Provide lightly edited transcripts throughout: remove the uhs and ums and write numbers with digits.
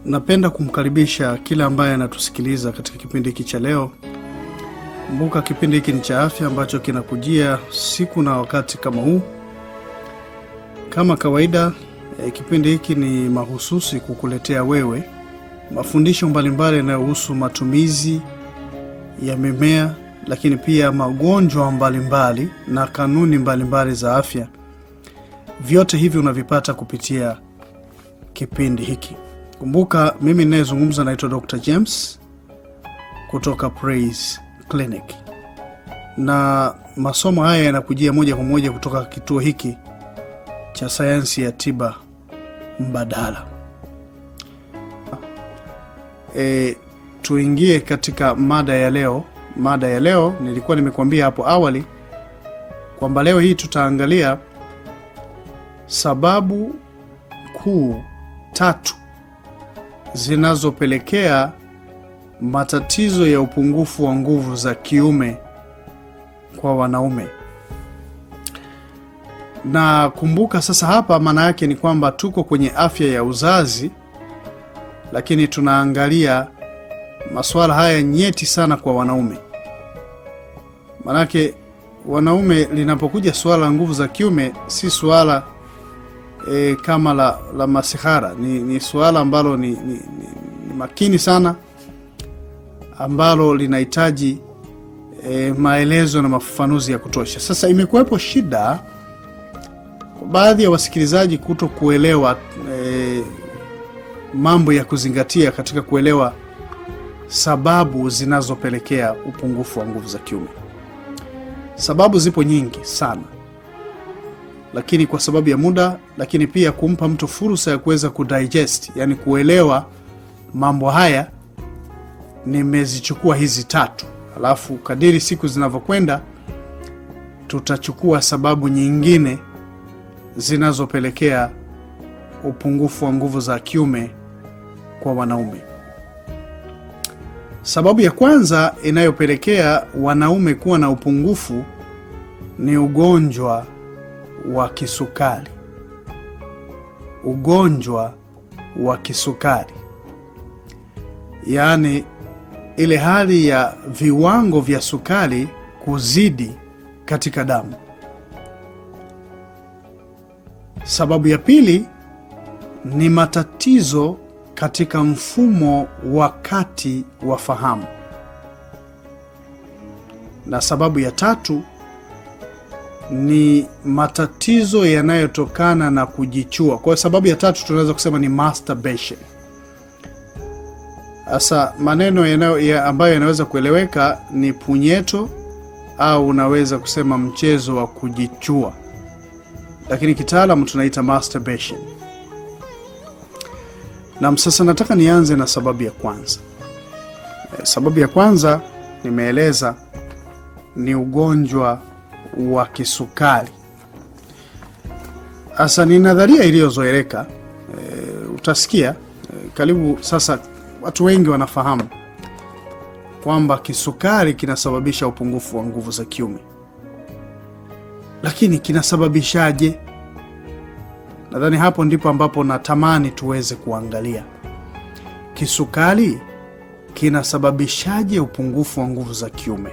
Napenda kumkaribisha kila ambaye anatusikiliza katika kipindi hiki cha leo. Kumbuka kipindi hiki ni cha afya ambacho kinakujia siku na wakati kama huu. Kama kawaida, kipindi hiki ni mahususi kukuletea wewe mafundisho mbalimbali yanayohusu matumizi ya mimea, lakini pia magonjwa mbalimbali na kanuni mbalimbali za afya. Vyote hivi unavipata kupitia kipindi hiki. Kumbuka mimi ninayezungumza naitwa Dr. James kutoka Praise Clinic. Na masomo haya yanakujia moja kwa moja kutoka kituo hiki cha sayansi ya tiba mbadala. Tuingie katika mada ya leo. Mada ya leo nilikuwa nimekuambia hapo awali kwamba leo hii tutaangalia sababu kuu 3 zinazopelekea matatizo ya upungufu wa nguvu za kiume kwa wanaume. Na kumbuka sasa hapa maana yake ni kwamba tuko kwenye afya ya uzazi, lakini tunaangalia masuala haya nyeti sana kwa wanaume. Manake wanaume linapokuja swala la nguvu za kiume si swala kama la masihara. Ni swala ambalo ni makini sana, ambalo linahitaji maelezo na mafafanuzi ya kutosha. Sasa imekuwepo shida baadhi ya wasikilizaji kuto kuelewa mambo ya kuzingatia katika kuelewa sababu zinazopelekea upungufu wa nguvu za kiume. Sababu zipo nyingi sana, lakini kwa sababu ya muda, lakini pia kumpa mtu fursa ya kuweza kudigest, yani kuelewa mambo haya, nimezichukua hizi 3. Alafu kadiri siku zinavyokwenda tutachukua sababu nyingine zinazopelekea upungufu wa nguvu za kiume kwa wanaume. Sababu ya kwanza inayopelekea wanaume kuwa na upungufu ni ugonjwa wa kisukari. Ugonjwa wa kisukari, yaani ile hali ya viwango vya sukari kuzidi katika damu. Sababu ya pili ni matatizo katika mfumo wa kati wa fahamu. Na sababu ya 3 ni matatizo yanayotokana na kujichua. Kwa sababu ya 3 tunaweza kusema ni masturbation. Asa maneno ambayo yanaweza kueleweka ni punyeto, au unaweza kusema mchezo wa kujichua, lakini kitaalamu tunaita masturbation. Na sasa nataka nianze na sababu ya kwanza. Sababu ya kwanza nimeeleza ni ugonjwa wa kisukari. Asa ni nadharia iliyozoeleka. Utasikia karibu sasa watu wengi wanafahamu kwamba kisukari kinasababisha upungufu wa nguvu za kiume. Lakini kinasababishaje? Nadhani hapo ndipo ambapo natamani tuweze kuangalia. Kisukari kinasababishaje upungufu wa nguvu za kiume?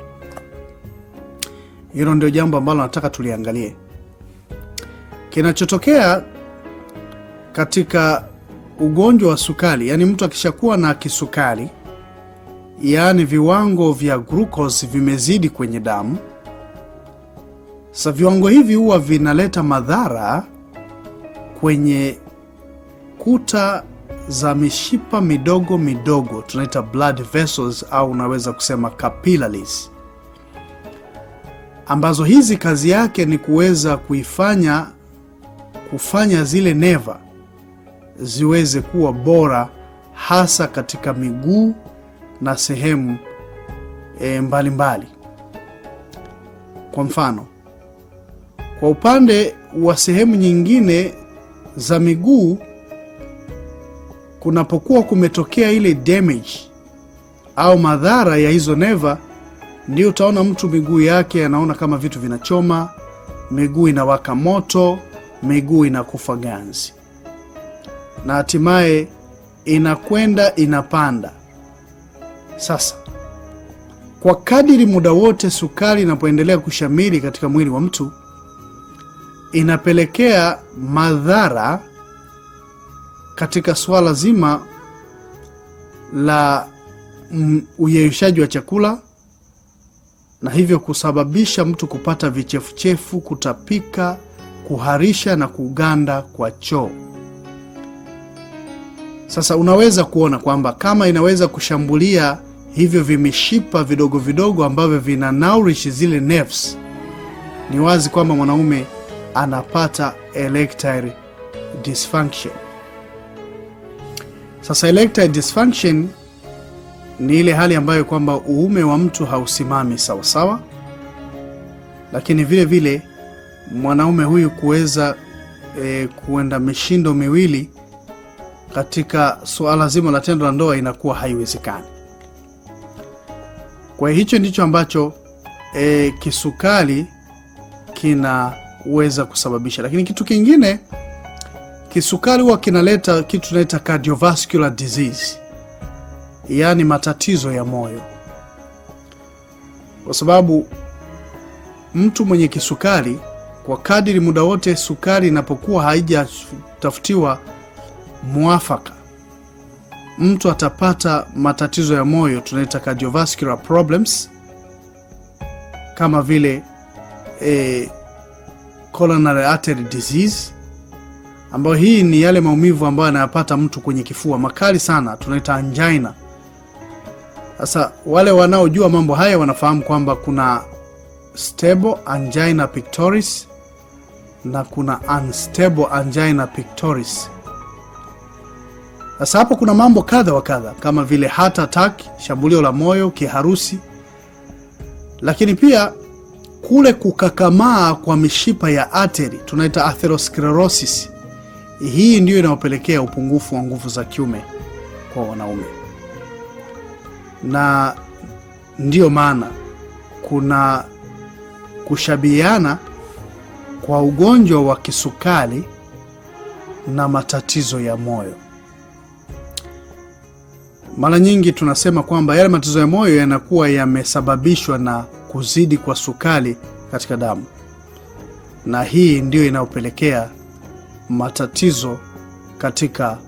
Hilo ndio jambo ambalo nataka tuliangalie. Kinachotokea katika ugonjwa wa sukari, yani mtu akishakuwa na kisukari, yani viwango vya glucose vimezidi kwenye damu. Sasa viwango hivi huwa vinaleta madhara kwenye kuta za mishipa midogo midogo, tunaita blood vessels, au unaweza kusema capillaries, ambazo hizi kazi yake ni kuweza kufanya zile neva ziweze kuwa bora, hasa katika miguu na sehemu mbalimbali. Kwa mfano, kwa upande wa sehemu nyingine za miguu, kunapokuwa kumetokea ile damage au madhara ya hizo neva, ndio utaona mtu miguu yake anaona kama vitu vinachoma, miguu inawaka moto, miguu inakufa ganzi. Na hatimaye inakwenda inapanda. Sasa kwa kadiri muda wote sukari inapoendelea kushamiri katika mwili wa mtu, inapelekea madhara katika swala zima la uyeyushaji wa chakula, na hivyo kusababisha mtu kupata vichefuchefu, kutapika, kuharisha na kuganda kwa choo. Sasa unaweza kuona kwamba kama inaweza kushambulia hivyo vimishipa vidogo vidogo ambavyo vina nourish zile nerves, ni wazi kwamba mwanaume anapata erectile dysfunction. Sasa erectile dysfunction ni ile hali ambayo kwamba uume wa mtu hausimami sawa sawa, lakini vile vile mwanaume huyu kuweza kuenda mishindo miwili katika suala zima la tendo la ndoa inakuwa haiwezekani. Kwa hicho ndicho ambacho kisukari kinaweza kusababisha. Lakini kitu kingine, kisukari huwa kinaleta kitu tunaita cardiovascular disease, yani matatizo ya moyo. Kwa sababu mtu mwenye kisukari, kwa kadiri muda wote sukari inapokuwa haijatafutiwa muafaka, mtu atapata matatizo ya moyo, tunaita cardiovascular problems, kama vile coronary artery disease, ambayo hii ni yale maumivu ambayo anayapata mtu kwenye kifua makali sana, tunaita angina. Sasa wale wanaojua mambo haya wanafahamu kwamba kuna stable angina pectoris na kuna unstable angina pectoris. Sasa hapo kuna mambo kadha wa kadha kama vile heart attack, shambulio la moyo, kiharusi, lakini pia kule kukakamaa kwa mishipa ya artery, tunaita atherosclerosis. Hii ndio inayopelekea upungufu wa nguvu za kiume kwa wanaume, na ndio maana kuna kushabihiana kwa ugonjwa wa kisukari na matatizo ya moyo. Mara nyingi tunasema kwamba yale matatizo ya moyo yanakuwa yamesababishwa na kuzidi kwa sukari katika damu, na hii ndio inayopelekea matatizo katika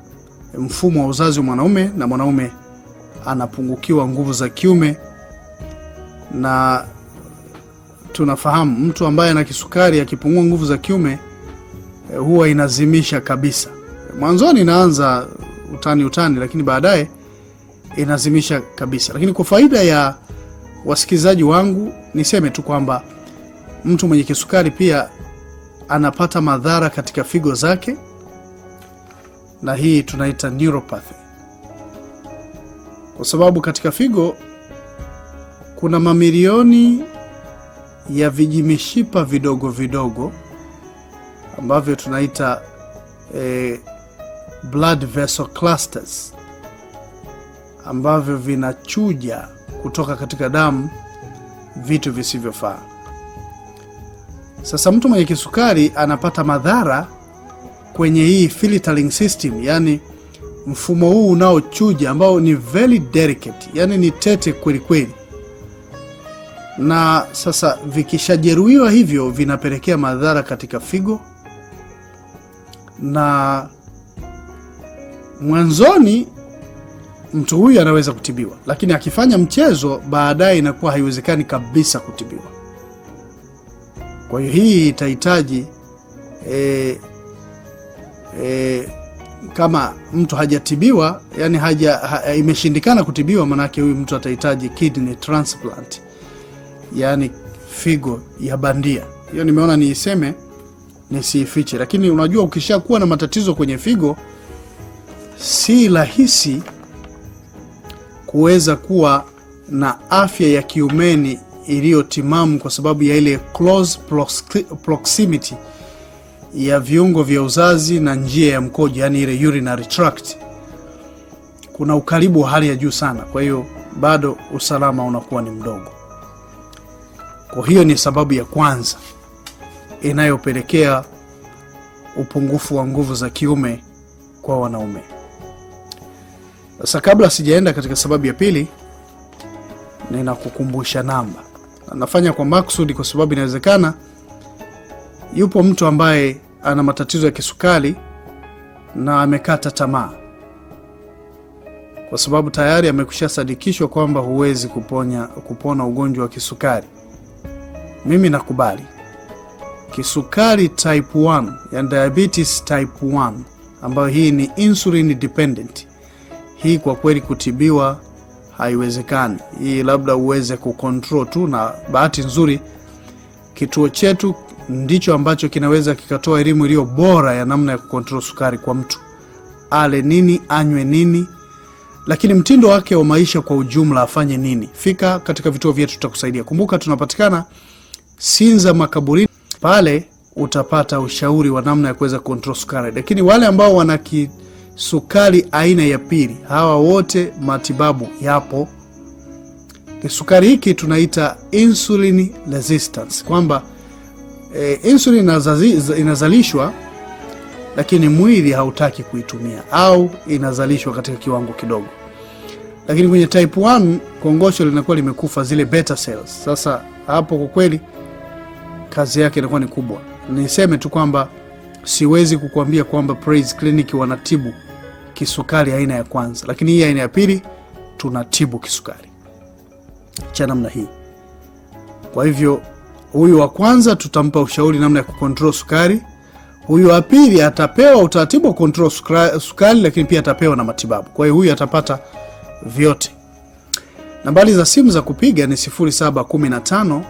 mfumo wa uzazi wa mwanaume, na mwanaume anapungukiwa nguvu za kiume. Na tunafahamu mtu ambaye ana kisukari akipungua nguvu za kiume huwa inazimisha kabisa. Mwanzoni inaanza utani, lakini baadaye inazimisha kabisa. Lakini kwa faida ya wasikilizaji wangu niseme tu kwamba mtu mwenye kisukari pia anapata madhara katika figo zake, na hii tunaita neuropathy, kwa sababu katika figo kuna mamilioni ya vijimishipa vidogo vidogo ambavyo tunaita blood vessel clusters, ambavyo vinachuja kutoka katika damu vitu visivyofaa. Sasa mtu mwenye kisukari anapata madhara kwenye hii filtering system, yani mfumo huu unaochuja ambao ni very delicate, yani ni tete kweli kweli. Na sasa vikishajeruhiwa hivyo vinapelekea madhara katika figo, na mwanzoni mtu huyu anaweza kutibiwa, lakini akifanya mchezo baadaye inakuwa haiwezekani kabisa kutibiwa. Kwa hiyo hii itahitaji kama mtu hajatibiwa, yani imeshindikana kutibiwa, manake huyu mtu atahitaji kidney transplant, yani figo ya bandia. Hiyo nimeona niiseme, nisiifiche. Lakini unajua ukishakuwa na matatizo kwenye figo, si rahisi kuweza kuwa na afya ya kiumeni iliyotimamu, kwa sababu ya ile close proximity ya viungo vya uzazi na njia ya mkojo, yani ile urinary tract. Kuna ukaribu wa hali ya juu sana, kwa hiyo bado usalama unakuwa ni mdogo. Kwa hiyo ni sababu ya kwanza inayopelekea upungufu wa nguvu za kiume kwa wanaume. Sasa kabla sijaenda katika sababu ya pili, ninakukumbusha namba. Nafanya kwa maksudi kwa sababu inawezekana yupo mtu ambaye ana matatizo ya kisukari na amekata tamaa, kwa sababu tayari amekushasadikishwa kwamba huwezi kupona ugonjwa wa kisukari. Mimi nakubali. Kisukari type 1, yani diabetes type 1, ambayo hii ni insulin dependent. Hii kwa kweli kutibiwa haiwezekani. Hii labda uweze kucontrol tu, na bahati nzuri kituo chetu ndicho ambacho kinaweza kikatoa elimu iliyo bora ya namna ya kucontrol sukari kwa mtu. Ale nini, anywe nini, lakini mtindo wake wa maisha kwa ujumla afanye nini. Fika katika vituo vyetu, tutakusaidia. Kumbuka tunapatikana Sinza Makaburini. Pale utapata ushauri wa namna ya kuweza control sukari. Lakini wale ambao wana kisukari aina ya pili, hawa wote matibabu yapo. Kisukari hiki tunaita insulin resistance, kwamba insulin inazalishwa lakini mwili hautaki kuitumia, au inazalishwa katika kiwango kidogo. Lakini kwenye type 1 kongosho linakuwa limekufa, zile beta cells. Sasa hapo kwa kweli kazi yake inakuwa ni kubwa. Niseme tu kwamba siwezi kukuambia kwamba Praise Clinic wanatibu kisukari aina ya kwanza, lakini hii aina ya pili tunatibu kisukari cha namna hii. Kwa hivyo huyu wa kwanza tutampa ushauri namna ya kucontrol sukari. Huyu wa pili atapewa utaratibu wa control sukari, lakini pia atapewa na matibabu. Kwa hiyo huyu atapata vyote. Nambari za simu za kupiga ni 0715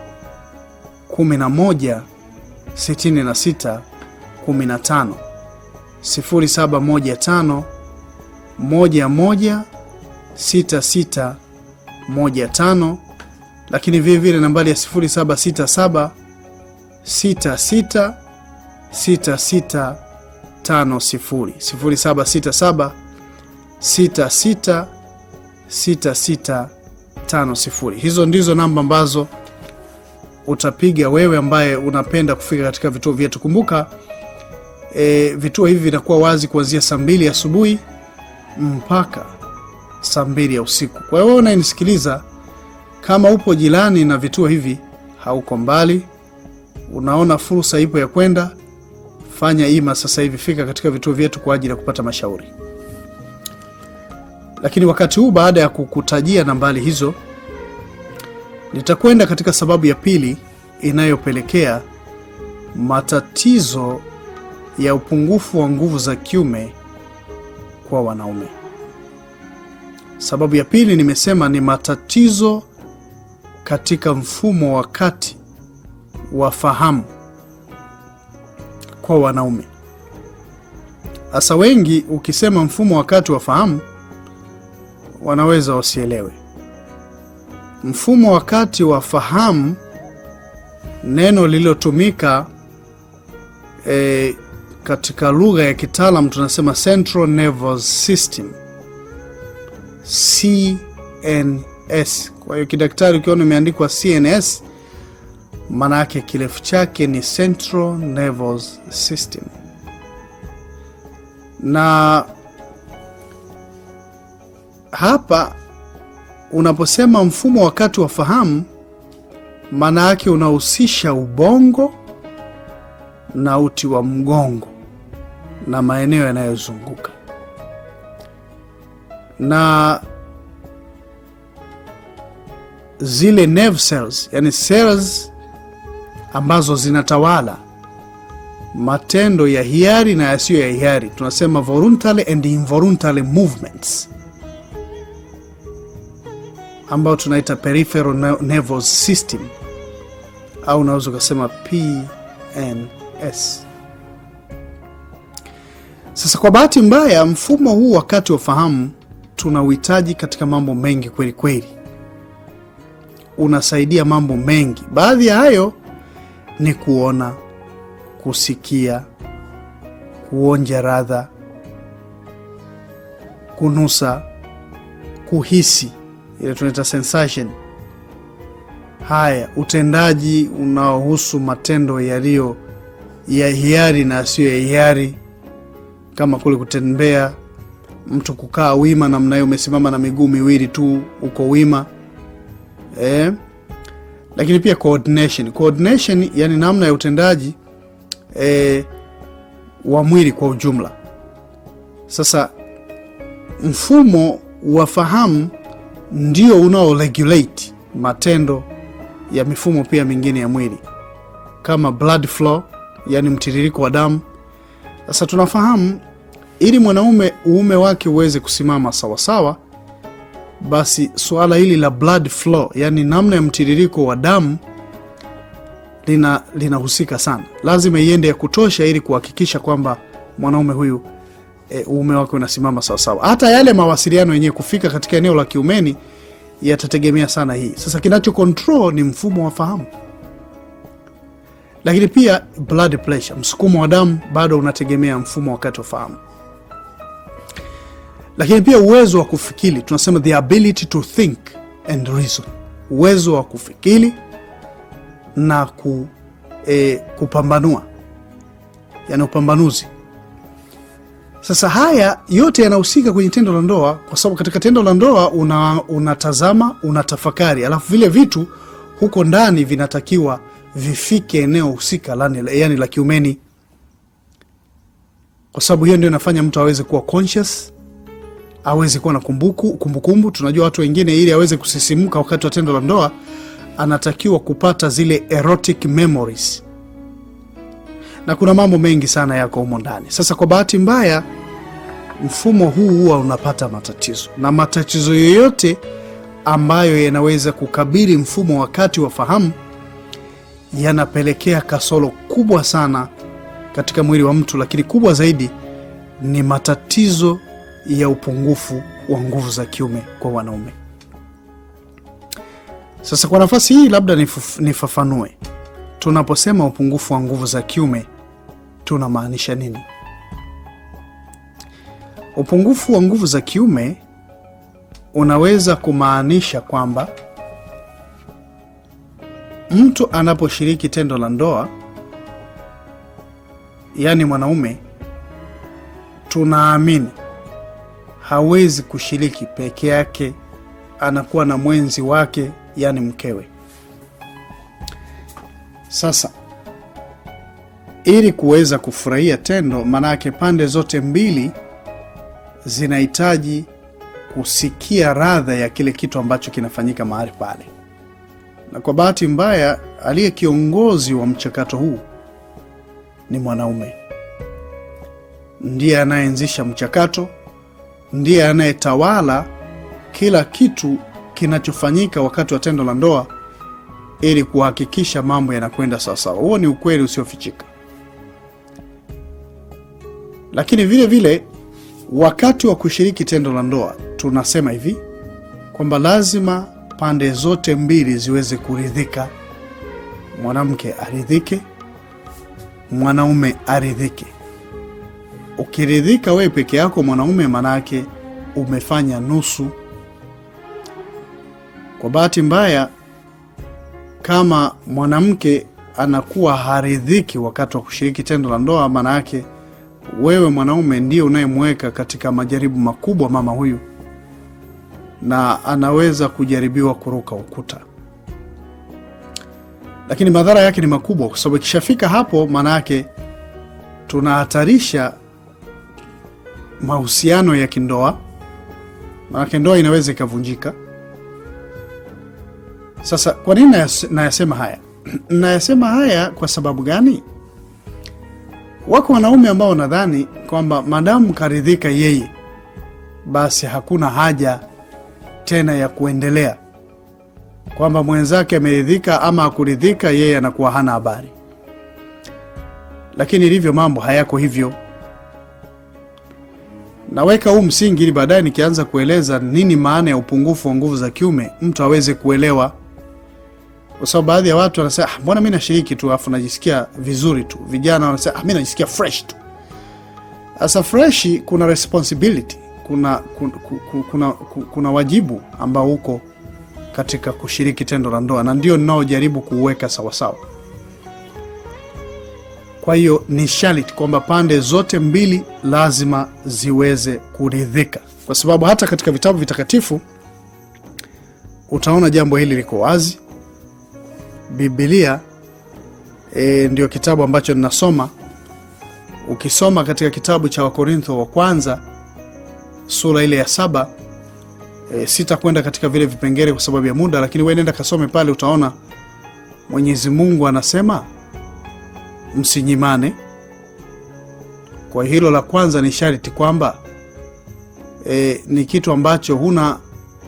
11 66 15, 0715 11 66 15, lakini vile vile nambari ya 0767 66 66 50, 0767 66 66 50. Hizo ndizo namba ambazo utapiga wewe ambaye unapenda kufika katika vituo vyetu. Kumbuka vituo hivi vinakuwa wazi kuanzia saa 2 asubuhi mpaka saa 2 ya usiku. Kwa hiyo unanisikiliza, kama upo jirani na vituo hivi, hauko mbali, unaona fursa ipo ya kwenda, fanya ima sasa hivi, fika katika vituo vyetu kwa ajili ya kupata mashauri. Lakini wakati huu, baada ya kukutajia nambari hizo, nitakwenda katika sababu ya pili inayopelekea matatizo ya upungufu wa nguvu za kiume kwa wanaume. Sababu ya pili nimesema ni matatizo katika mfumo wa kati wa fahamu kwa wanaume. Hasa wengi ukisema mfumo wa kati wa fahamu wanaweza wasielewe. Mfumo wa kati wa fahamu, neno lililotumika katika lugha ya kitaalamu tunasema Central Nervous System, CNS. Kwa hiyo kidaktari ukiona imeandikwa CNS, maana yake kirefu chake ni Central Nervous System. Na hapa unaposema mfumo wa kati wa fahamu, maana yake unahusisha ubongo na uti wa mgongo na maeneo yanayozunguka, na zile nerve cells, yani cells ambazo zinatawala matendo ya hiari na yasiyo ya hiari, tunasema voluntary and involuntary movements, ambao tunaita peripheral nervous system, au unaweza kusema PNS. Sasa kwa bahati mbaya, mfumo huu wakati wa fahamu tunauhitaji katika mambo mengi kweli kweli. Unasaidia mambo mengi. Baadhi ya hayo ni kuona, kusikia, kuonja ladha, kunusa, kuhisi, ile tunaita sensation. Haya, utendaji unaohusu matendo yaliyo ya hiari na sio ya hiari, kama kule kutembea, mtu kukaa wima namna hiyo, umesimama na miguu miwili tu uko wima. Lakini pia coordination yani namna ya utendaji wa mwili kwa ujumla. Sasa mfumo wa fahamu ndio unao regulate matendo ya mifumo pia mingine ya mwili, kama blood flow, yani mtiririko wa damu. Sasa tunafahamu ili mwanaume uume wake uweze kusimama sawa sawa, basi suala hili la blood flow, yani namna ya mtiririko wa damu, linahusika sana. Lazima iende ya kutosha ili kuhakikisha kwamba mwanaume huyu uume wake unasimama sawa sawa. Hata yale mawasiliano yenyewe kufika katika eneo la kiumeni yatategemea sana hii. Sasa kinacho control ni mfumo wa fahamu. Lakini pia blood pressure, msukumo wa damu, bado unategemea mfumo wakati wa fahamu. Lakini pia uwezo wa kufikiri, tunasema the ability to think and reason, uwezo wa kufikiri na kupambanua, yani upambanuzi. Sasa haya yote yanahusika kwenye tendo la ndoa, kwa sababu katika tendo la ndoa unatazama, unatafakari, alafu vile vitu huko ndani vinatakiwa vifike eneo husika, yani la kiumeni, kwa sababu hiyo ndio inafanya mtu aweze kuwa conscious, aweze kuwa na kumbukumbu. Tunajua watu wengine ili aweze kusisimuka wakati wa tendo la ndoa anatakiwa kupata zile erotic memories, na kuna mambo mengi sana yako humo ndani. Sasa kwa bahati mbaya mfumo huu huwa unapata matatizo, na matatizo yoyote ambayo yanaweza kukabili mfumo wakati wa fahamu yanapelekea kasoro kubwa sana katika mwili wa mtu, lakini kubwa zaidi ni matatizo ya upungufu wa nguvu za kiume kwa wanaume. Sasa kwa nafasi hii labda nifafanue, tunaposema upungufu wa nguvu za kiume tunamaanisha nini? Upungufu wa nguvu za kiume unaweza kumaanisha kwamba mtu anaposhiriki tendo la ndoa, yani mwanaume, tunaamini hawezi kushiriki peke yake, anakuwa na mwenzi wake, yani mkewe. Sasa ili kuweza kufurahia tendo, manake pande zote mbili zinahitaji kusikia radha ya kile kitu ambacho kinafanyika mahali pale. Na kwa bahati mbaya aliye kiongozi wa mchakato huu ni mwanaume. Ndiye anayeanzisha mchakato, ndiye anayetawala kila kitu kinachofanyika wakati wa tendo la ndoa ili kuhakikisha mambo yanakwenda sawa sawa. Huo ni ukweli usiofichika. Lakini vile vile wakati wa kushiriki tendo la ndoa tunasema hivi kwamba lazima pande zote mbili ziweze kuridhika. Mwanamke aridhike, mwanaume aridhike. Ukiridhika wewe peke yako mwanaume, manake umefanya nusu. Kwa bahati mbaya, kama mwanamke anakuwa haridhiki wakati wa kushiriki tendo la ndoa, manake wewe mwanaume ndiye unayemweka katika majaribu makubwa mama huyu, na anaweza kujaribiwa kuruka ukuta. Lakini madhara yake ni makubwa, kwa sababu ikishafika hapo manake tunahatarisha mahusiano ya kindoa, manake ndoa inaweza ikavunjika. Sasa kwa nini nayasema haya? Nayasema haya kwa sababu gani? Wako wanaume ambao nadhani kwamba madamu karidhika yeye, basi hakuna haja tena ya kuendelea, kwamba mwenzake ameridhika ama hakuridhika, yeye anakuwa hana habari. Lakini ilivyo mambo hayako hivyo. Naweka huu msingi ili baadaye nikianza kueleza nini maana ya upungufu wa nguvu za kiume mtu aweze kuelewa. Kwa sababu baadhi ya watu wanasema mbona mimi nashiriki tu afu najisikia vizuri tu. Vijana wanasema mimi najisikia fresh tu. Asa fresh kuna responsibility, kuna wajibu ambao uko katika kushiriki tendo la ndoa, na ndio ninaojaribu kuweka sawa sawa. Kwa hiyo ni sharti kwamba pande zote mbili lazima ziweze kuridhika, kwa sababu hata katika vitabu vitakatifu utaona jambo hili liko wazi. Biblia ndio kitabu ambacho ninasoma. Ukisoma katika kitabu cha Wakorintho wa kwanza sura ile ya 7, sitakwenda katika vile vipengele kwa sababu ya muda, lakini wewe nenda kasome pale, utaona Mwenyezi Mungu anasema msinyimane. Kwa hilo la kwanza ni sharti kwamba ni kitu ambacho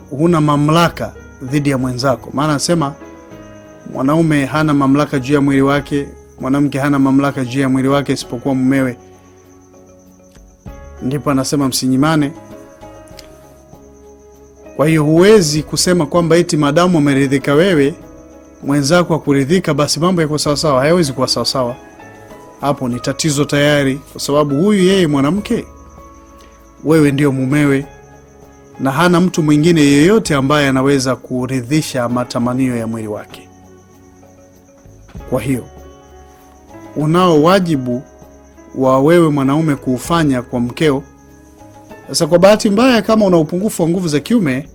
huna mamlaka dhidi ya mwenzako. Maana anasema mwanaume hana mamlaka juu ya mwili wake, mwanamke hana mamlaka juu ya mwili wake isipokuwa mumewe. Ndipo anasema msinyimane. Kwa hiyo huwezi kusema kwamba eti madamu umeridhika wewe, mwenzako hakuridhika, basi mambo yako sawa sawa. Hayawezi kuwa sawa sawa. Hapo ni tatizo tayari, kwa sababu huyu yeye mwanamke, wewe ndio mumewe, na hana mtu mwingine yeyote ambaye anaweza kuridhisha matamanio ya mwili wake. Kwa hiyo unao wajibu wa wewe mwanaume kuufanya kwa mkeo. Sasa kwa bahati mbaya, kama una upungufu wa nguvu za kiume,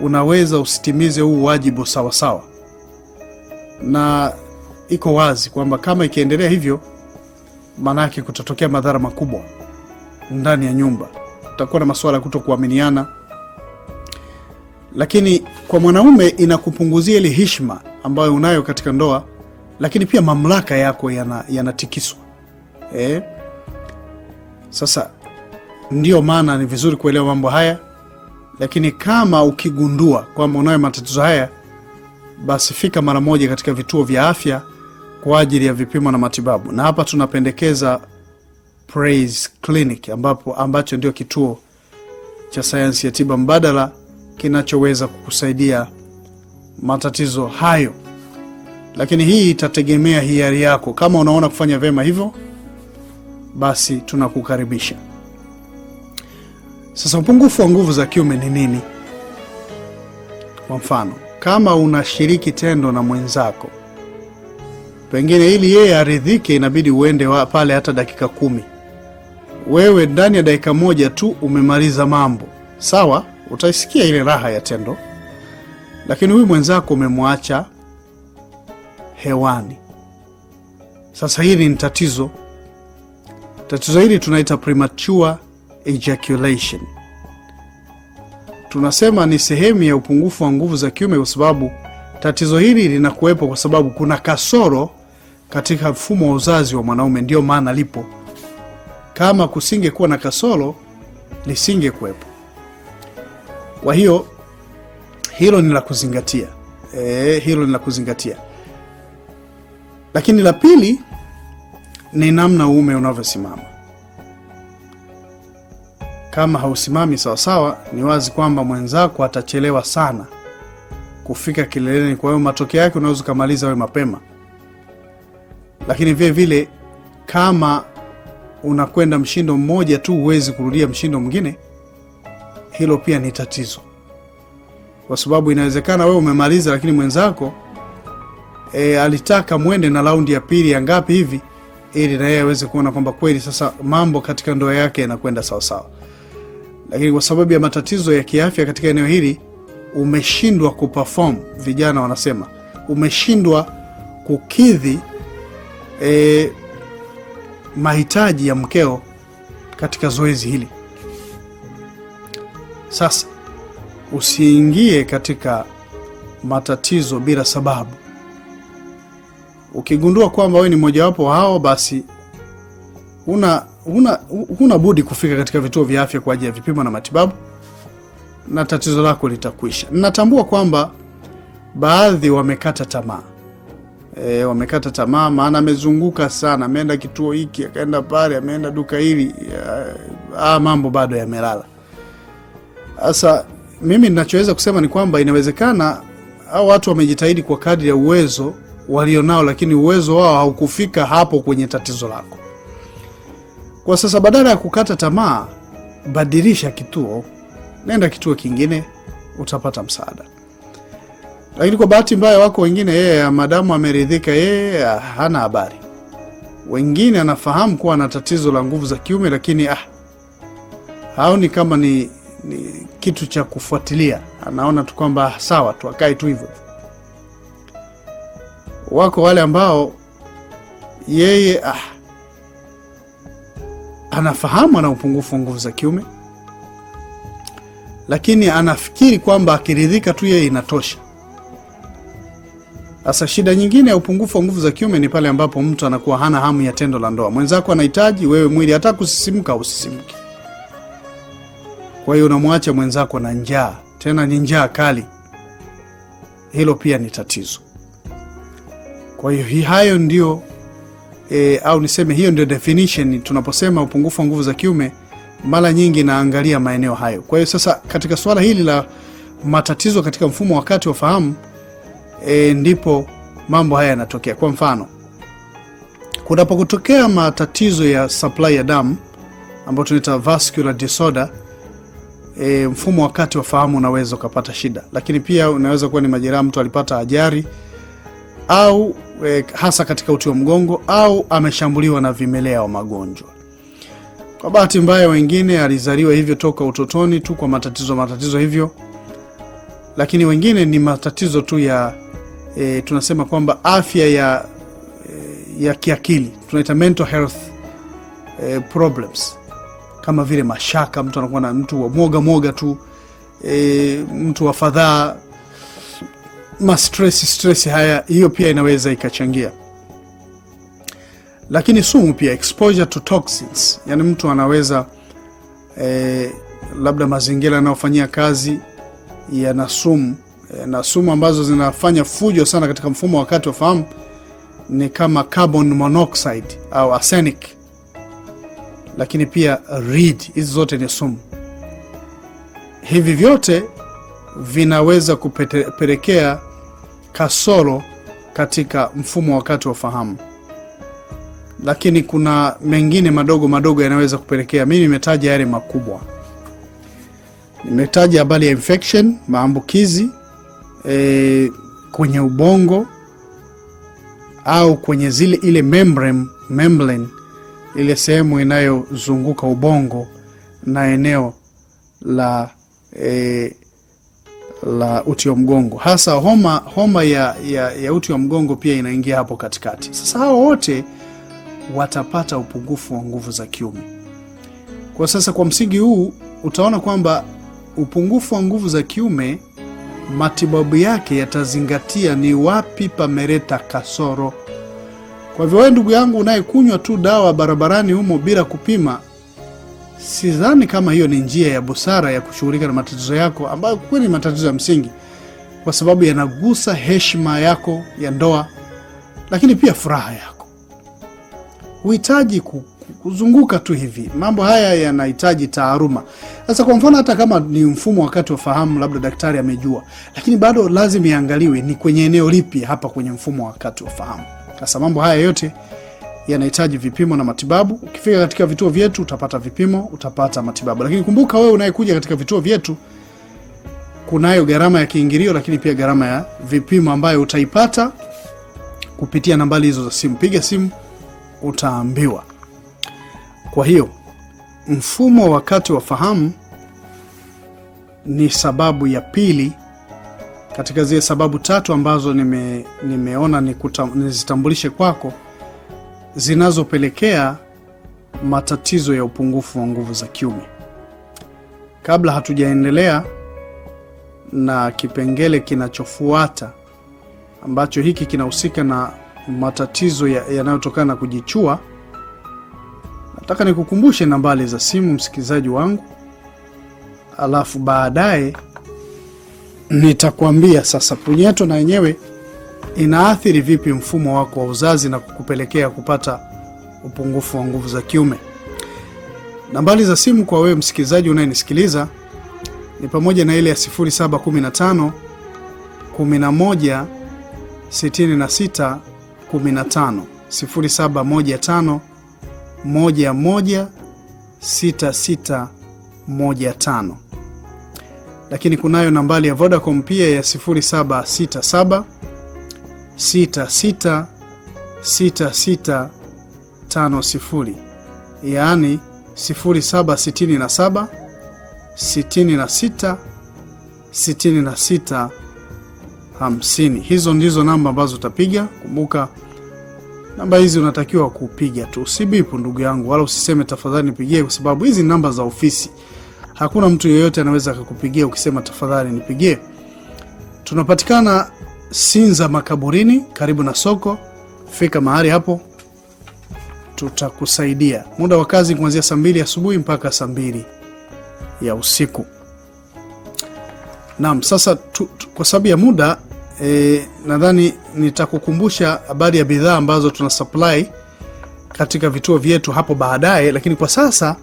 unaweza usitimize huu wajibu sawa sawa, na iko wazi kwamba kama ikiendelea hivyo, manake kutatokea madhara makubwa ndani ya nyumba. Utakuwa na masuala kutokuaminiana. Lakini kwa mwanaume inakupunguzia ile heshima ambayo unayo katika ndoa, lakini pia mamlaka yako yanatikiswa. Sasa ndio maana ni vizuri kuelewa mambo haya. Lakini kama ukigundua kwamba unayo matatizo haya, basi fika mara moja katika vituo vya afya kwa ajili ya vipimo na matibabu. Na hapa tunapendekeza Praise Clinic, ambacho ndio kituo cha sayansi ya tiba mbadala kinachoweza kukusaidia matatizo hayo. Lakini hii itategemea hiari yako. Kama unaona kufanya vema hivyo, basi tunakukaribisha. Sasa upungufu wa nguvu za kiume ni nini? Kwa mfano, kama unashiriki tendo na mwenzako, pengine ili yeye aridhike inabidi uende pale hata dakika 10. Wewe ndani ya dakika 1 tu umemaliza mambo. Sawa, utaisikia ile raha ya tendo. Lakini huyu mwenzako umemwacha hewani. Sasa hili ni tatizo. Tatizo hili tunaita premature ejaculation. Tunasema ni sehemu ya upungufu wa nguvu za kiume, kwa sababu tatizo hili linakuwepo kwa sababu kuna kasoro katika mfumo wa uzazi wa mwanaume. Ndio maana lipo. Kama kusingekuwa na kasoro, lisingekuwepo. Kwa hiyo hilo ni la kuzingatia. Hilo ni la kuzingatia. Lakini la pili ni namna uume unavyosimama. Kama hausimami sawa sawa, ni wazi kwamba mwenzako atachelewa sana kufika kileleni. Kwa hiyo matokeo yake unaweza kumaliza wewe mapema. Lakini vile vile kama unakwenda mshindo mmoja tu, huwezi kurudia mshindo mwingine, hilo pia ni tatizo. Kwa sababu inawezekana wewe umemaliza, lakini mwenzako alitaka muende na raundi ya pili ya ngapi hivi, ili na yeye aweze kuona kwamba kweli sasa mambo katika ndoa yake yanakwenda sawa sawa. Lakini kwa sababu ya matatizo ya kiafya katika eneo hili, umeshindwa kuperform. Vijana wanasema umeshindwa kukidhi mahitaji ya mkeo katika zoezi hili. Sasa usiingie katika matatizo bila sababu. Ukigundua kwamba wewe ni mojawapo hao, basi huna budi kufika katika vituo vya afya kwa ajili ya vipimo na matibabu, na tatizo lako litakwisha. Ninatambua kwamba baadhi wamekata tamaa. Wamekata tamaa, maana amezunguka sana, ameenda kituo hiki, akaenda pale, ameenda duka hili, mambo bado yamelala. Sasa mimi ninachoweza kusema ni kwamba inawezekana hao watu wamejitahidi kwa kadri ya uwezo walionao, lakini uwezo wao haukufika hapo kwenye tatizo lako. Kwa sasa badala ya kukata tamaa, badilisha kituo, nenda kituo kingine, utapata msaada. Lakini kwa bahati mbaya wako wengine, yeye madamu ameridhika, yeye hana habari. Wengine anafahamu kuwa ana tatizo la nguvu za kiume, lakini haoni kama ni kitu cha kufuatilia. Anaona tu kwamba sawa tu, akae tu hivyo. Wako wale ambao yeye anafahamu ana upungufu wa nguvu za kiume, lakini anafikiri kwamba akiridhika tu yeye inatosha. Sasa shida nyingine ya upungufu wa nguvu za kiume ni pale ambapo mtu anakuwa hana hamu ya tendo la ndoa. Mwenzako anahitaji, wewe mwili hata kusisimka usisimki. Kwa hiyo unamwacha mwenzako na njaa, tena ni njaa kali. Hilo pia ni tatizo. Kwa hiyo hayo ndio au niseme hiyo ndio definition. Tunaposema upungufu wa nguvu za kiume, mara nyingi naangalia maeneo hayo. Kwa hiyo sasa katika swala hili la matatizo katika mfumo wakati wa fahamu, ndipo mambo haya yanatokea. Kwa mfano, kunapotokea matatizo ya supply ya damu ambayo tunaita vascular disorder, mfumo wakati wa fahamu unaweza kupata shida. Lakini pia unaweza kuwa ni majeraha, mtu alipata ajali, au hasa katika uti wa mgongo, au ameshambuliwa na vimelea wa magonjwa. Kwa bahati mbaya wengine alizaliwa hivyo toka utotoni tu kwa matatizo hivyo. Lakini wengine ni matatizo tu ya tunasema kwamba afya ya kiakili, tunaita mental health problems, kama vile mashaka, mtu anakuwa na mtu wa mwoga tu, mtu wa fadhaa, stress haya, hiyo pia inaweza ikachangia. Lakini sumu pia, exposure to toxins, yani mtu anaweza labda mazingira yanayofanyia kazi yana sumu, na sumu ambazo zinafanya fujo sana katika mfumo wakati wa fahamu ni kama carbon monoxide au arsenic, lakini pia lead. Hizi zote ni sumu. Hivi vyote vinaweza kupelekea kasoro katika mfumo wakati wa fahamu. Lakini kuna mengine madogo yanaweza kupelekea. Mimi nimetaja yale makubwa. Nimetaja habari ya infection, maambukizi kwenye ubongo au kwenye ile membrane, ile sehemu inayozunguka ubongo na eneo la uti wa mgongo. Hasa homa ya uti wa mgongo pia inaingia hapo katikati. Sasa hao wote watapata upungufu wa nguvu za kiume. Kwa sasa kwa msingi huu utaona kwamba upungufu wa nguvu za kiume, matibabu yake yatazingatia ni wapi pameleta kasoro. Kwa hivyo wewe ndugu yangu unayekunywa tu dawa barabarani humo bila kupima, sidhani kama hiyo ni njia ya busara ya kushughulika na matatizo yako, ambayo kweli matatizo ya msingi, kwa sababu yanagusa heshima yako ya ndoa, lakini pia furaha yako. Huhitaji kuzunguka tu hivi. Mambo haya yanahitaji taaruma. Sasa kwa mfano, hata kama ni mfumo wakati wa fahamu, labda daktari amejua, lakini bado lazima iangaliwe ni kwenye eneo lipi hapa kwenye mfumo wakati wa fahamu. Sasa mambo haya yote yanahitaji vipimo na matibabu. Ukifika katika vituo vyetu utapata vipimo, utapata matibabu. Lakini kumbuka, wewe unayekuja katika vituo vyetu, kunayo gharama ya kiingilio, lakini pia gharama ya vipimo ambayo utaipata kupitia nambari hizo za simu. Piga simu utaambiwa. Kwa hiyo mfumo wakati wa fahamu ni sababu ya pili katika zile sababu tatu ambazo nimeona nizitambulishe kwako, zinazopelekea matatizo ya upungufu wa nguvu za kiume. Kabla hatujaendelea na kipengele kinachofuata ambacho hiki kinahusika na matatizo yanayotokana na kujichua, nataka nikukumbushe nambari za simu, msikilizaji wangu, alafu baadaye nitakwambia sasa punyeto na yenyewe inaathiri vipi mfumo wako wa uzazi na kukupelekea kupata upungufu wa nguvu za kiume. Nambari za simu kwa wewe msikilizaji unayenisikiliza ni pamoja na ile ya 0715 11 66 15, 0715 11 66 15. Lakini kunayo nambari ya Vodacom pia ya 0767 66 66 650, yaani 0767 66 66 50. Hizo ndizo namba ambazo utapiga. Kumbuka namba hizi unatakiwa kupiga tu, usibipu ndugu yangu, wala usiseme tafadhali nipigie, kwa sababu hizi namba za ofisi. Hakuna mtu yeyote anaweza kukupigia ukisema tafadhali nipigie. Tunapatikana Sinza Makaburini, karibu na soko. Fika mahali hapo, tutakusaidia. Muda wa kazi kuanzia saa 2 asubuhi mpaka saa 2 ya usiku. Naam, sasa kwa sababu ya muda nadhani nitakukumbusha habari ya bidhaa ambazo tuna supply katika vituo vyetu hapo baadaye, lakini kwa sasa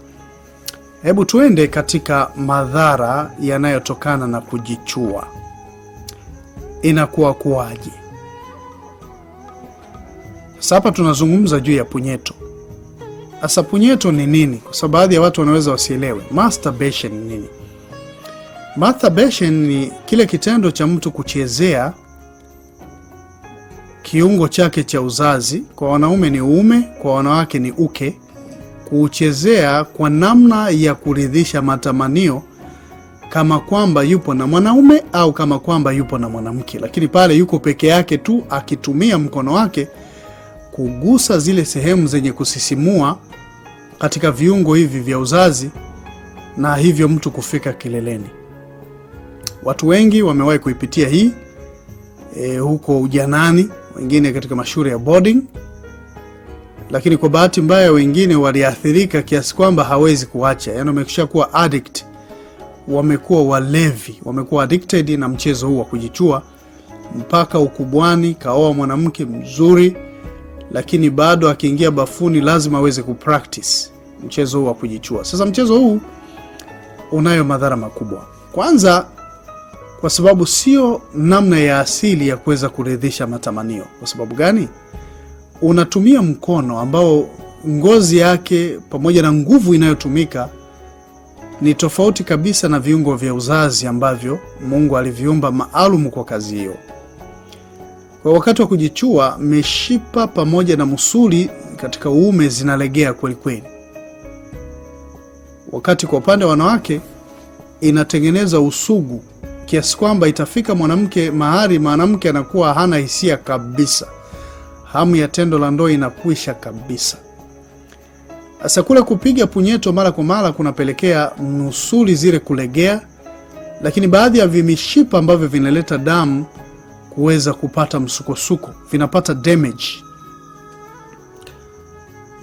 hebu tuende katika madhara yanayotokana na kujichua. Inakuwa kuaje? Sasa hapa tunazungumza juu ya punyeto. Sasa punyeto ni nini? Kwa sababu baadhi ya watu wanaweza wasielewe. Masturbation ni nini? Masturbation ni kile kitendo cha mtu kuchezea kiungo chake cha uzazi. Kwa wanaume ni uume, kwa wanawake ni uke. Kuchezea kwa namna ya kuridhisha matamanio, kama kwamba yupo na mwanaume au kama kwamba yupo na mwanamke, lakini pale yuko peke yake tu, akitumia mkono wake kugusa zile sehemu zenye kusisimua katika viungo hivi vya uzazi, na hivyo mtu kufika kileleni. Watu wengi wamewahi kuipitia hii huko ujanani, wengine katika mashule ya boarding, lakini kwa bahati mbaya wengine waliathirika kiasi kwamba hawezi kuacha. Yaani wamekisha kuwa addict, wamekuwa walevi, wamekuwa addicted na mchezo huu wa kujichua, mpaka ukubwani kaoa mwanamke mzuri, lakini bado akiingia bafuni lazima aweze kupractice mchezo huu wa kujichua. Sasa mchezo huu unayo madhara makubwa. Kwanza, kwa sababu sio namna ya asili ya kuweza kuridhisha matamanio. Kwa sababu gani? Unatumia mkono ambao ngozi yake pamoja na nguvu inayotumika ni tofauti kabisa na viungo vya uzazi ambavyo Mungu aliviumba maalum kwa kazi hiyo. Kwa wakati wa kujichua, mishipa pamoja na musuli katika uume zinalegea kweli kweli. Wakati kwa upande wa wanawake inatengeneza usugu kiasi kwamba itafika mwanamke anakuwa hana hisia kabisa. Hamu ya tendo la ndoa inakwisha kabisa. Sasa kule kupiga punyeto mara kwa mara kunapelekea musuli zile kulegea, lakini baadhi ya vimishipa ambavyo vinaleta damu kuweza kupata msukosuko vinapata damage.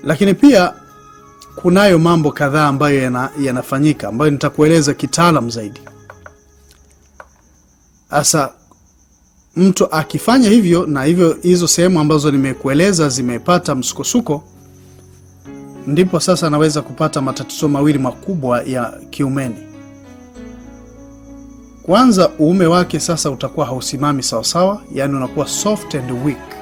Lakini pia kunayo mambo kadhaa ambayo yanafanyika ambayo nitakueleza kitaalam zaidi. Asa mtu akifanya hivyo na hivyo hizo sehemu ambazo nimekueleza zimepata msukosuko, ndipo sasa anaweza kupata matatizo mawili makubwa ya kiumeni. Kwanza, uume wake sasa utakuwa hausimami sawa sawa, yani unakuwa soft and weak.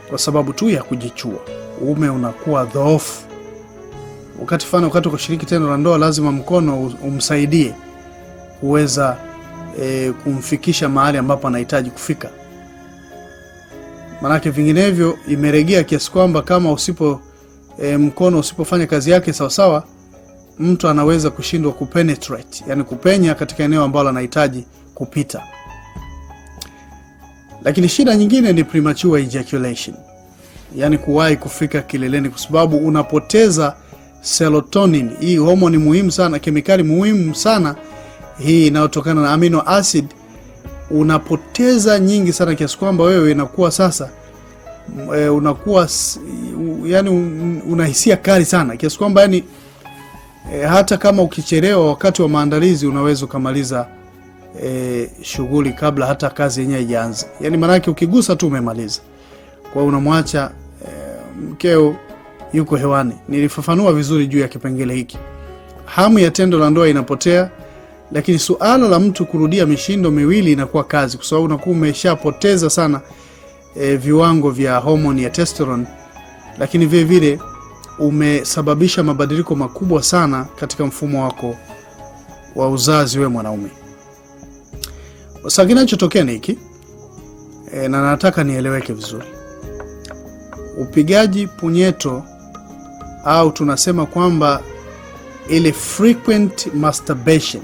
Kwa sababu tu ya kujichua, uume unakuwa dhaifu. Wakati wa kushiriki tendo la ndoa lazima mkono umsaidie kuweza kumfikisha mahali ambapo anahitaji kufika. Manake vinginevyo imeregea kiasi kwamba kama mkono usipofanya kazi yake sawa sawa, mtu anaweza kushindwa kupenetrate, yani kupenya katika eneo ambalo anahitaji kupita. Lakini shida nyingine ni premature ejaculation, yani kuwahi kufika kileleni, kwa sababu unapoteza serotonin. Hii homoni muhimu sana, kemikali muhimu sana hii inayotokana na amino acid, unapoteza nyingi sana kiasi kwamba wewe inakuwa sasa unakuwa yani unahisia kali sana kiasi kwamba yani hata kama ukichelewa wakati wa maandalizi unaweza kumaliza shughuli kabla hata kazi yenyewe haijaanza. Yani maana yake ukigusa tu umemaliza. Kwa unamwacha mkeo yuko hewani. Nilifafanua vizuri juu ya kipengele hiki. Hamu ya tendo la ndoa inapotea, lakini suala la mtu kurudia mishindo miwili inakuwa kazi, kwa sababu unakuwa umeshapoteza sana viwango vya homoni ya testosterone, lakini vile vile umesababisha mabadiliko makubwa sana katika mfumo wako wa uzazi wewe mwanaume. Sasa kinachotokea ni hiki, na nataka nieleweke vizuri. upigaji punyeto au tunasema kwamba ile frequent masturbation,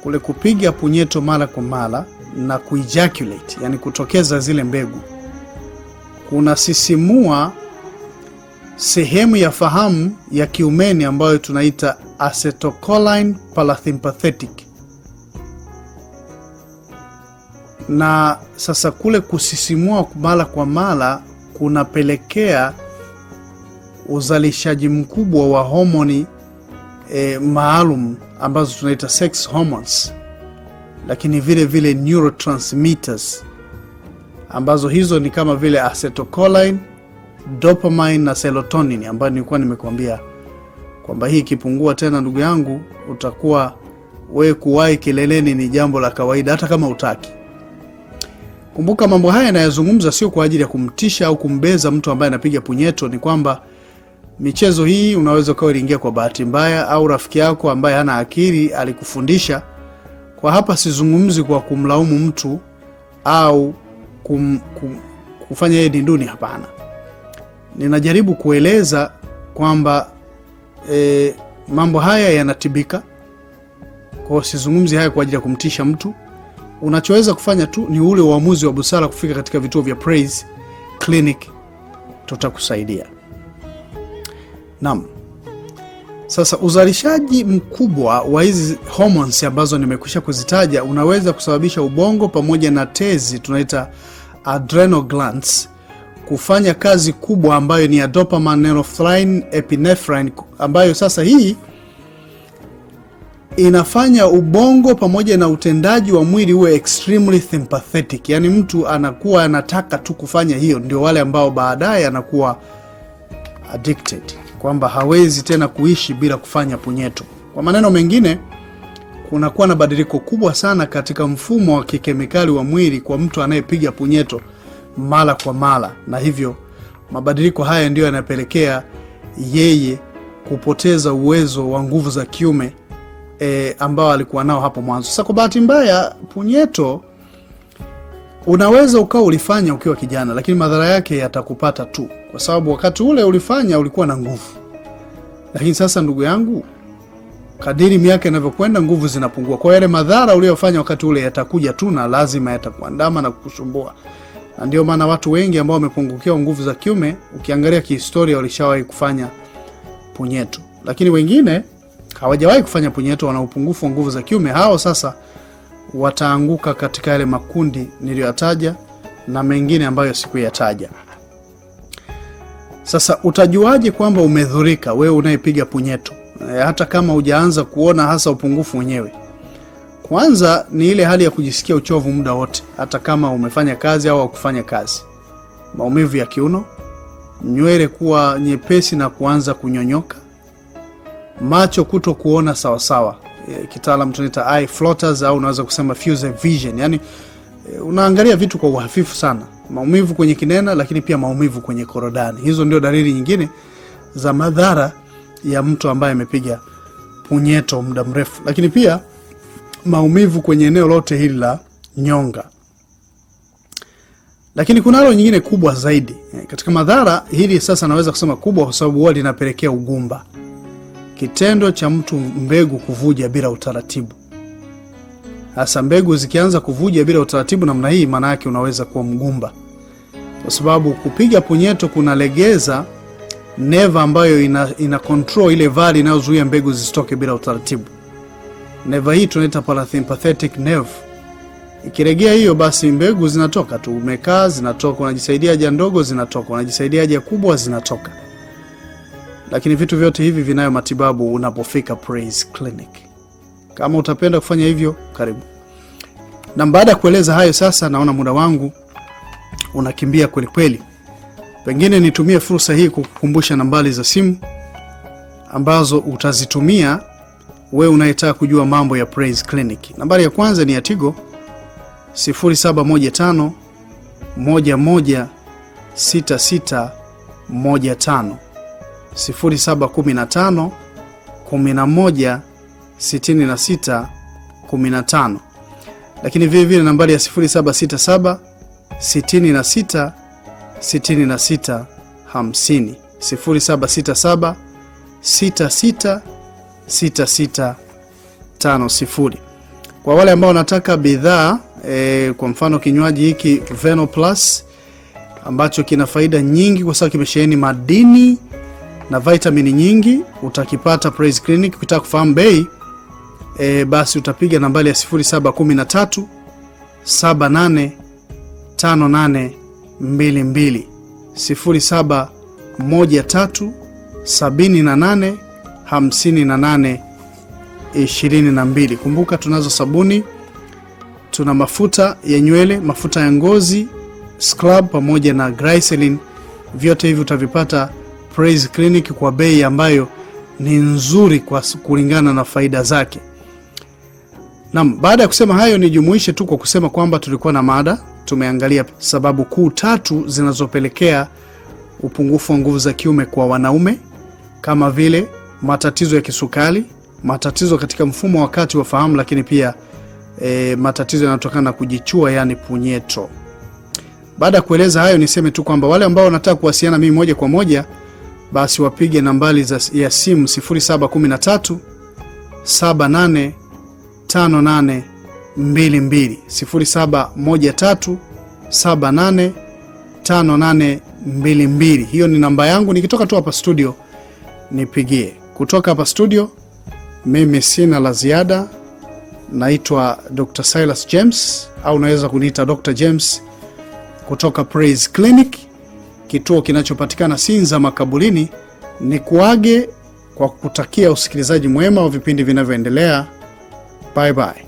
kule kupiga punyeto mara kwa mara na kuejaculate, yani kutokeza zile mbegu, kunasisimua sehemu ya fahamu ya kiumeni ambayo tunaita acetylcholine parasympathetic. Na sasa kule kusisimua mara kwa mara kunapelekea uzalishaji mkubwa wa homoni maalum ambazo tunaita sex hormones, lakini vile vile neurotransmitters ambazo hizo ni kama vile acetylcholine, dopamine na serotonin, ambayo nilikuwa nimekuambia kwamba hii ikipungua tena, ndugu yangu, utakuwa wewe kuwahi kileleni ni jambo la kawaida hata kama utaki. Kumbuka mambo haya yanayozungumza sio kwa ajili ya kumtisha au kumbeza mtu ambaye anapiga punyeto. Ni kwamba michezo hii unaweza kuwa iliingia kwa bahati mbaya, au rafiki yako ambaye hana akili alikufundisha. Kwa hapa sizungumzi kwa kumlaumu mtu au kufanya yeye dinduni, hapana. Ninajaribu kueleza kwamba mambo haya yanatibika. Kwa sizungumzi haya kwa ajili ya kumtisha mtu. Unachoweza kufanya tu ni ule uamuzi wa busara kufika katika vituo vya Praise Clinic, tutakusaidia. Naam. Sasa uzalishaji mkubwa wa hizi hormones ambazo nimekwisha kuzitaja unaweza kusababisha ubongo pamoja na tezi tunaita adrenal glands kufanya kazi kubwa ambayo ni ya dopamine, norepinephrine, epinephrine, ambayo sasa hii inafanya ubongo pamoja na utendaji wa mwili uwe extremely sympathetic. Yani mtu anakuwa anataka tu kufanya hiyo. Ndio wale ambao baadaye anakuwa addicted, kwamba hawezi tena kuishi bila kufanya punyeto. Kwa maneno mengine, kunakuwa na badiliko kubwa sana katika mfumo wa kikemikali wa mwili kwa mtu anayepiga punyeto mara kwa mara, na hivyo mabadiliko haya ndio yanapelekea yeye kupoteza uwezo wa nguvu za kiume ambao alikuwa nao hapo mwanzo. Sasa kwa bahati mbaya, punyeto unaweza ukao ulifanya ukiwa kijana, lakini madhara yake yatakupata tu, kwa sababu wakati ule ulifanya ulikuwa na nguvu. Lakini sasa ndugu yangu, kadiri miaka inavyokwenda nguvu zinapungua. Kwa yale madhara uliyofanya wakati ule yatakuja tu na lazima yatakuandama na kukusumbua. Na ndio maana watu wengi ambao wamepungukiwa nguvu za kiume, ukiangalia kihistoria, walishawahi kufanya punyeto. Lakini wengine hawajawahi kufanya punyeto, wana upungufu wa nguvu za kiume. Hao sasa wataanguka katika yale makundi niliyoyataja na mengine ambayo sikuyataja. Sasa utajuaje kwamba umedhurika wewe unayepiga punyeto, hata kama hujaanza kuona hasa upungufu wenyewe? Kwanza ni ile hali ya kujisikia uchovu muda wote, hata kama umefanya kazi au hukufanya kazi. Maumivu ya kiuno, nywele kuwa nyepesi na kuanza kunyonyoka, macho kuto kuona sawa sawa, kitaalamu tunaita eye floaters, au unaweza kusema fuzzy vision. Yani unaangalia vitu kwa uhafifu sana. Maumivu kwenye kinena, lakini pia maumivu kwenye korodani. Hizo ndio dalili nyingine za madhara ya mtu ambaye amepiga punyeto muda mrefu. Lakini pia maumivu kwenye eneo lote hili la nyonga. Lakini kunalo nyingine kubwa zaidi. Katika madhara hili sasa naweza kusema kubwa kwa sababu huwa linapelekea ugumba. Kitendo cha mtu mbegu kuvuja bila utaratibu. Hasa mbegu zikianza kuvuja bila utaratibu namna hii, maana yake unaweza kuwa mgumba. Kwa sababu kupiga punyeto kunalegeza neva ambayo ina control ile vali inayozuia mbegu zisitoke bila utaratibu. Neva hii tunaita parasympathetic nerve. Ikiregea hiyo, basi mbegu zinatoka tu. Umekaa zinatoka, unajisaidia haja ndogo zinatoka, unajisaidia haja kubwa zinatoka. Lakini vitu vyote hivi vinayo matibabu unapofika Praise Clinic. Kama utapenda kufanya hivyo, karibu. Na baada ya kueleza hayo, sasa naona muda wangu unakimbia kweli kweli. Pengine nitumie fursa hii kukukumbusha nambari za simu ambazo utazitumia wewe unayetaka kujua mambo ya Praise Clinic. Nambari ya kwanza ni ya Tigo 0715 11 6615, 0715 11 66 15. Lakini vile vile nambari ya 0767 66 66 50, 0767 66 66 50. Kwa wale ambao wanataka bidhaa kwa mfano kinywaji hiki Veno Plus ambacho kina faida nyingi kwa sababu kimesheheni madini na vitamini nyingi, utakipata Praise Clinic. Ukitaka kufahamu bei basi utapiga nambari ya 0713 78 58 22, 0713 78 58 22. Kumbuka tunazo sabuni, tuna mafuta ya nywele, mafuta ya ngozi, scrub pamoja na glycerin. Vyote hivi utavipata Praise Clinic kwa bei ambayo ni nzuri kwa kulingana na faida zake. Naam, baada ya kusema hayo nijumuishe tu kwa kusema kwamba tulikuwa na mada, tumeangalia sababu kuu 3 zinazopelekea upungufu wa nguvu za kiume kwa wanaume, kama vile matatizo ya kisukari, matatizo katika mfumo wa kati wa fahamu, lakini pia matatizo yanayotokana na kujichua, yani punyeto. Baada ya kueleza hayo niseme tu kwamba wale ambao wanataka kuwasiliana mimi moja kwa moja basi wapige nambari ya simu 0713 78 58 22, 0713 78 58 22. Hiyo ni namba yangu. Nikitoka tu hapa studio nipigie. Kutoka hapa studio mimi sina la ziada. Naitwa Dr. Silas James au unaweza kuniita Dr. James kutoka Praise Clinic, kituo kinachopatikana Sinza Makaburini. Ni kuage kwa kutakia usikilizaji mwema wa vipindi vinavyoendelea. Bye bye.